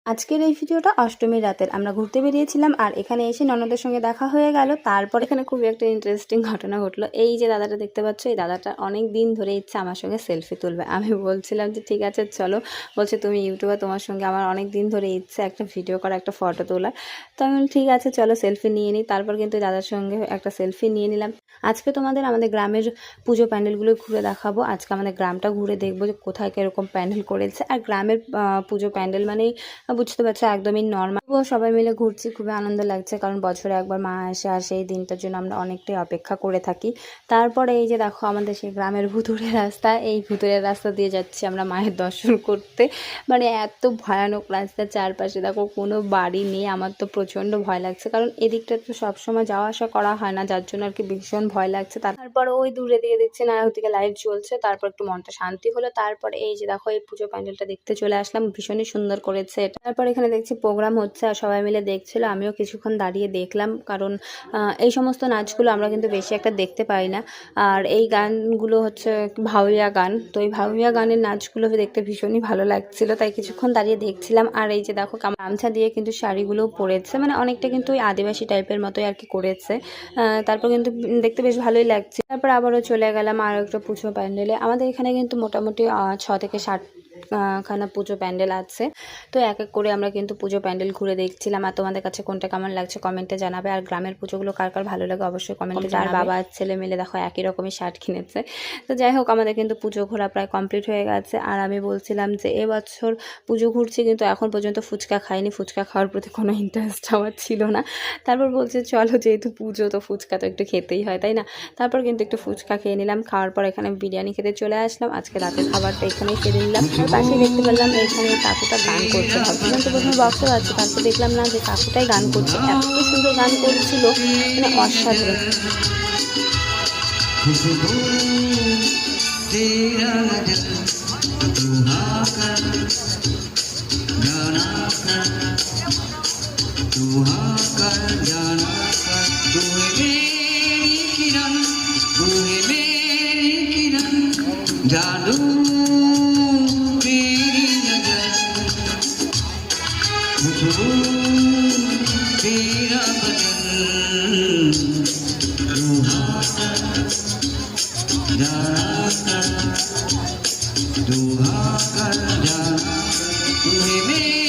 আজকের এই ভিডিওটা অষ্টমীর রাতের। আমরা ঘুরতে বেরিয়েছিলাম আর এখানে এসে ননদের সঙ্গে দেখা হয়ে গেল। তারপর এখানে খুবই একটা ইন্টারেস্টিং ঘটনা ঘটলো। এই যে দাদাটা দেখতে পাচ্ছ, এই দাদাটা অনেক দিন ধরে ইচ্ছে আমার সঙ্গে সেলফি তুলবে। আমি বলছিলাম যে ঠিক আছে চলো, বলছে তুমি ইউটিউবার, তোমার সঙ্গে আমার অনেক দিন ধরে ইচ্ছে একটা ভিডিও করা, একটা ফটো তোলার। তো আমি বলি ঠিক আছে চলো সেলফি নিয়ে নিই। তারপর কিন্তু দাদার সঙ্গে একটা সেলফি নিয়ে নিলাম। আজকে তোমাদের আমাদের গ্রামের পুজো প্যান্ডেলগুলো ঘুরে দেখাবো। আজকে আমাদের গ্রামটা ঘুরে দেখবো যে কোথায় কীরকম প্যান্ডেল করেছে। আর গ্রামের পুজো প্যান্ডেল মানেই বুঝতে পারছো একদমই নর্মাল। সবাই মিলে ঘুরছি, খুবই আনন্দ লাগছে, কারণ বছরে একবার মা আসে আর সেই দিনটার জন্য আমরা অনেকটাই অপেক্ষা করে থাকি। তারপরে এই যে দেখো আমাদের সেই গ্রামের ভুতুড়ে রাস্তা, এই ভুতুড়ে রাস্তা দিয়ে যাচ্ছি আমরা মায়ের দর্শন করতে। মানে এত ভয়ানক রাস্তা, চারপাশে দেখো কোনো বাড়ি নেই। আমার তো প্রচণ্ড ভয় লাগছে, কারণ এদিকটা তো সবসময় যাওয়া আসা করা হয় না, যার জন্য আর কি ভীষণ ভয় লাগছে। তারপর ওই দূরে দিয়ে দেখছি না ওদিকে লাইট জ্বলছে, তারপর একটু মনটা শান্তি হলো। তারপরে এই যে দেখো এই পুজো প্যান্ডেলটা দেখতে চলে আসলাম, ভীষণই সুন্দর করেছে এটা। তারপর এখানে দেখছি প্রোগ্রাম হচ্ছে আর সবাই মিলে দেখছিল, আমিও কিছুক্ষণ দাঁড়িয়ে দেখলাম, কারণ এই সমস্ত নাচগুলো আমরা কিন্তু বেশি একটা দেখতে পাই না। আর এই গানগুলো হচ্ছে ভাউরিয়া গান, তো এই ভাউরিয়া গানের নাচগুলো দেখতে ভীষণই ভালো লাগছিল, তাই কিছুক্ষণ দাঁড়িয়ে দেখছিলাম। আর এই যে দেখো গামছা দিয়ে কিন্তু শাড়িগুলোও পরেছে, মানে অনেকটা কিন্তু ওই আদিবাসী টাইপের মতোই আর কি করেছে। তারপর কিন্তু দেখতে বেশ ভালোই লাগছে। তারপর আবারও চলে গেলাম আরও একটা পুজো প্যান্ডেলে। আমাদের এখানে কিন্তু মোটামুটি 6 থেকে 7 খানা পুজো প্যান্ডেল আছে। তো এক এক করে আমরা কিন্তু পুজো প্যান্ডেল ঘুরে দেখছিলাম। আর তোমাদের কাছে কোনটা কেমন লাগছে কমেন্টে জানাবে। আর গ্রামের পুজোগুলো কার কার ভালো লাগে অবশ্যই কমেন্টে জানাবে। বাবা আর ছেলে মিলে দেখো একই রকমই শার্ট কিনেছে। তো যাই হোক, আমাদের কিন্তু পুজো ঘোরা প্রায় কমপ্লিট হয়ে গেছে। আর আমি বলছিলাম যে এবছর পুজো ঘুরছি কিন্তু এখন পর্যন্ত ফুচকা খাইনি, ফুচকা খাওয়ার প্রতি কোনো ইন্টারেস্ট আমার ছিল না। তারপর বলছে চলো যেহেতু পুজো, তো ফুচকা তো একটু খেতেই হয়, তাই না? তারপর কিন্তু একটু ফুচকা খেয়ে নিলাম। খাওয়ার পর এখানে বিরিয়ানি খেতে চলে আসলাম। আজকে রাতের খাবারটা এখানেই খেয়ে নিলাম। আর পাশেই দেখতে পেলাম এখানে কাকুটা গান করছে। ভাবছিলাম তো প্রথমে বক্স আছে, তারপর দেখলাম না যে কাকুটাই গান করছে। এত সুন্দর গান করছিল, মানে অসাধারণ। जादू तेरी नजर, खुशबू तेरा बदन, सुहाना जाना, सुहाना जाना, तुम्हें